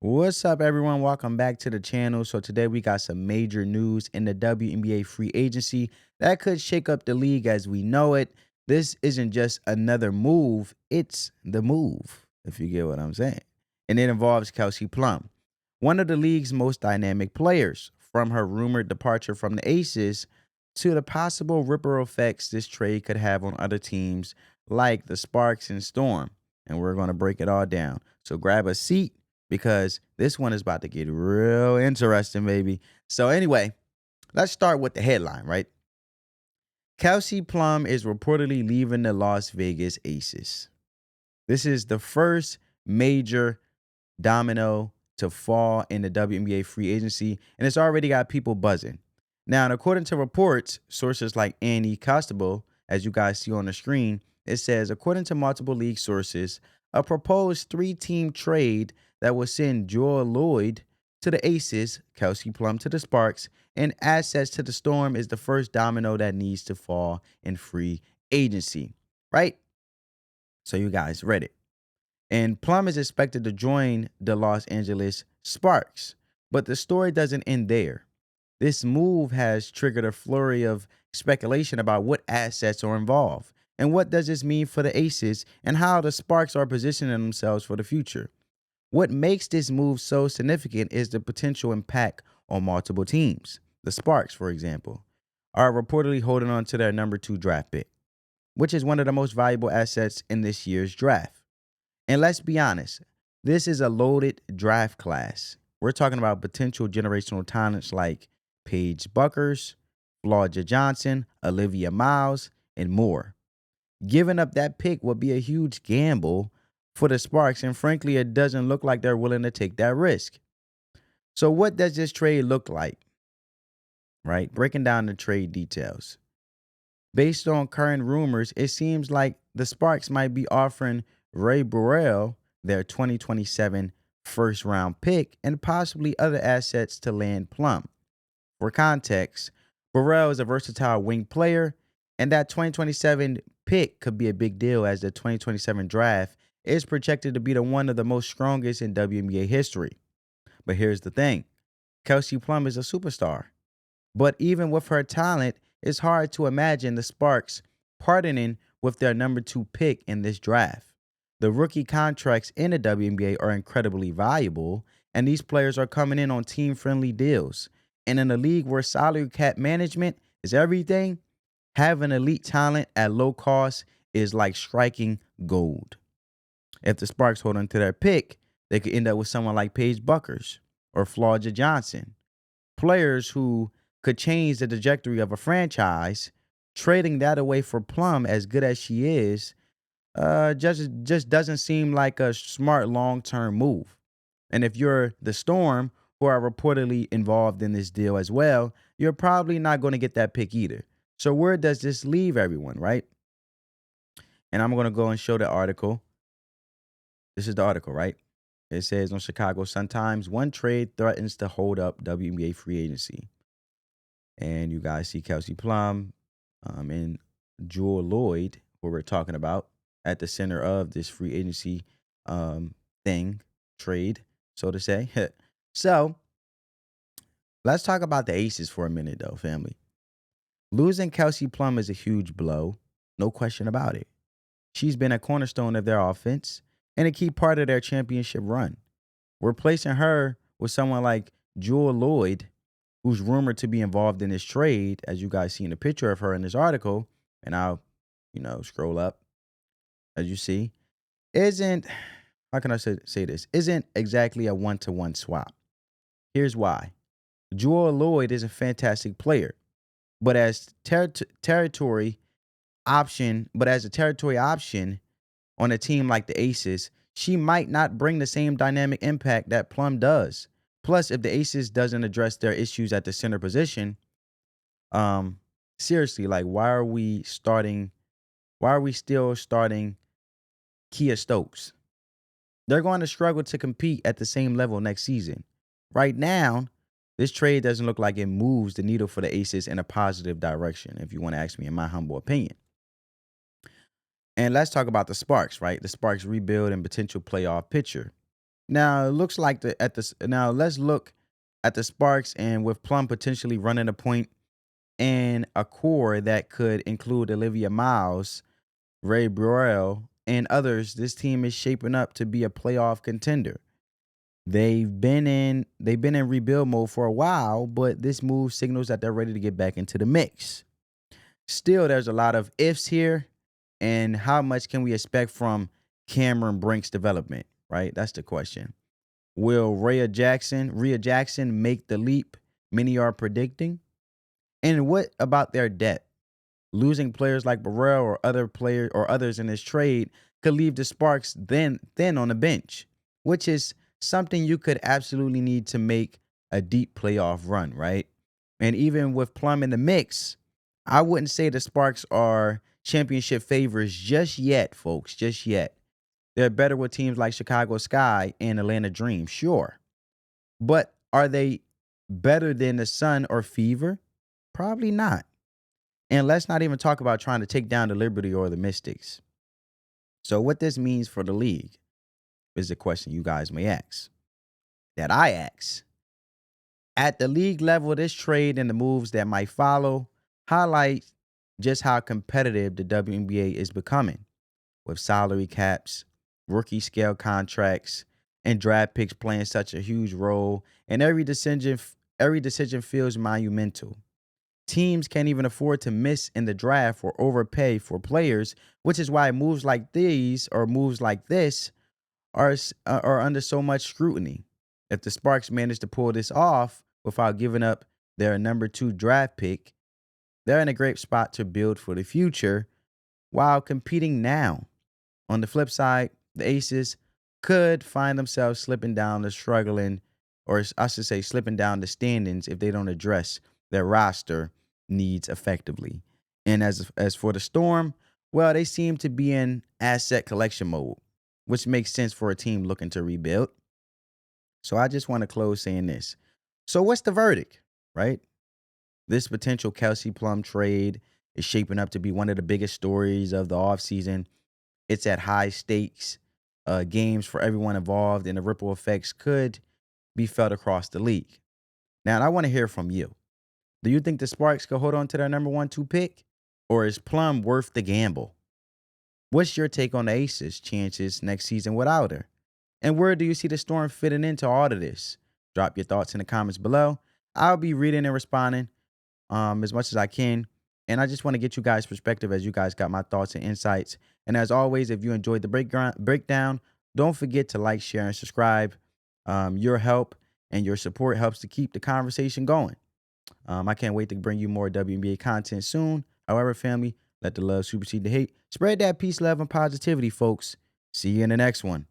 What's up, everyone? Welcome back to the channel. So, today we got some major news in the WNBA free agency that could shake up the league as we know it. This isn't just another move, it's the move, if you get what I'm saying. And it involves Kelsey Plum, one of the league's most dynamic players. From her rumored departure from the Aces to the possible ripple effects this trade could have on other teams like the Sparks and Storm. And we're going to break it all down. So, grab a seat because this one is about to get real interesting, baby. So, anyway, let's start with the headline, right? Kelsey Plum is reportedly leaving the Las Vegas Aces. This is the first major domino to fall in the WNBA free agency, and it's already got people buzzing. Now, and according to reports, sources like Annie Costable, as you guys see on the screen, it says, according to multiple league sources, a proposed three-team trade that will send Joel Lloyd to the Aces, Kelsey Plum to the Sparks, and assets to the Storm is the first domino that needs to fall in free agency, right? So you guys read it. And Plum is expected to join the Los Angeles Sparks. But the story doesn't end there. This move has triggered a flurry of speculation about what assets are involved and what does this mean for the Aces and how the Sparks are positioning themselves for the future. What makes this move so significant is the potential impact on multiple teams. The Sparks, for example, are reportedly holding on to their number 2 draft pick, which is one of the most valuable assets in this year's draft. And let's be honest, this is a loaded draft class. We're talking about potential generational talents like Paige Buckers, Flauja Johnson, Olivia Miles, and more. Giving up that pick would be a huge gamble for the Sparks, and frankly, it doesn't look like they're willing to take that risk. So, what does this trade look like? Right? Breaking down the trade details. Based on current rumors, it seems like the Sparks might be offering Ray Burrell their 2027 first round pick and possibly other assets to land Plum. For context, Burrell is a versatile wing player, and that 2027 pick could be a big deal as the 2027 draft is projected to be one of the most strongest in WNBA history. But here's the thing, Kelsey Plum is a superstar. But even with her talent, it's hard to imagine the Sparks pardoning with their number 2 pick in this draft. The rookie contracts in the WNBA are incredibly valuable, and these players are coming in on team-friendly deals. And in a league where salary cap management is everything, having elite talent at low cost is like striking gold. If the Sparks hold on to their pick, they could end up with someone like Paige Buckers or Flauja Johnson, players who could change the trajectory of a franchise. Trading that away for Plum, as good as she is, just doesn't seem like a smart long-term move. And if you're the Storm, who are reportedly involved in this deal as well, you're probably not going to get that pick either. So where does this leave everyone, right? And I'm going to go and show the article. This is the article, right? It says on Chicago Sun-Times, one trade threatens to hold up WNBA free agency. And you guys see Kelsey Plum and Jewel Lloyd, who we're talking about, at the center of this free agency trade, so to say. So let's talk about the Aces for a minute, though, family. Losing Kelsey Plum is a huge blow, no question about it. She's been a cornerstone of their offense and a key part of their championship run. Replacing her with someone like Jewel Lloyd, who's rumored to be involved in this trade, as you guys see in the picture of her in this article, and I'll, scroll up, as you see, isn't, how can I say this, isn't exactly a one-to-one swap. Here's why. Jewel Lloyd is a fantastic player, but as territory option, as a territory option on a team like the Aces, she might not bring the same dynamic impact that Plum does. Plus, if the Aces doesn't address their issues at the center position, seriously, like why are we still starting Kia Stokes? They're going to struggle to compete at the same level next season. Right now, this trade doesn't look like it moves the needle for the Aces in a positive direction, if you want to ask me, in my humble opinion. And let's talk about the Sparks, right? The Sparks rebuild and potential playoff picture. Now it looks like now let's look at the Sparks and with Plum potentially running a point and a core that could include Olivia Miles, Ray Burrell, and others. This team is shaping up to be a playoff contender. They've been in rebuild mode for a while, but this move signals that they're ready to get back into the mix. Still, there's a lot of ifs here, and how much can we expect from Cameron Brink's development? Right, that's the question. Will Rhea Jackson make the leap many are predicting? And what about their depth? Losing players like Burrell or other players or others in this trade could leave the Sparks then thin on the bench, which is something you could absolutely need to make a deep playoff run, right? And even with Plum in the mix, I wouldn't say the Sparks are championship favorites just yet, folks, just yet. They're better with teams like Chicago Sky and Atlanta Dream, sure. But are they better than the Sun or Fever? Probably not. And let's not even talk about trying to take down the Liberty or the Mystics. So, what this means for the league is a question you guys may ask, that I ask. At the league level, this trade and the moves that might follow highlight just how competitive the WNBA is becoming, with salary caps, rookie scale contracts, and draft picks playing such a huge role, and every decision feels monumental. Teams can't even afford to miss in the draft or overpay for players, which is why moves like these or moves like this are under so much scrutiny. If the Sparks manage to pull this off without giving up their number 2 draft pick, they're in a great spot to build for the future while competing now. On the flip side, the Aces could find themselves slipping down the struggling, or I should say, slipping down the standings if they don't address their roster needs effectively. And as for the Storm, well, they seem to be in asset collection mode, which makes sense for a team looking to rebuild. So I just want to close saying this. So what's the verdict, right? This potential Kelsey Plum trade is shaping up to be one of the biggest stories of the offseason. It's at high stakes games for everyone involved, and the ripple effects could be felt across the league. Now, and I want to hear from you. Do you think the Sparks could hold on to their number 1-2 pick? Or is Plum worth the gamble? What's your take on the Aces' chances next season without her? And where do you see the Storm fitting into all of this? Drop your thoughts in the comments below. I'll be reading and responding as much as I can. And I just want to get you guys' perspective as you guys got my thoughts and insights. And as always, if you enjoyed the breakdown, don't forget to like, share, and subscribe. Your help and your support helps to keep the conversation going. I can't wait to bring you more WNBA content soon. However, family, let the love supersede the hate. Spread that peace, love, and positivity, folks. See you in the next one.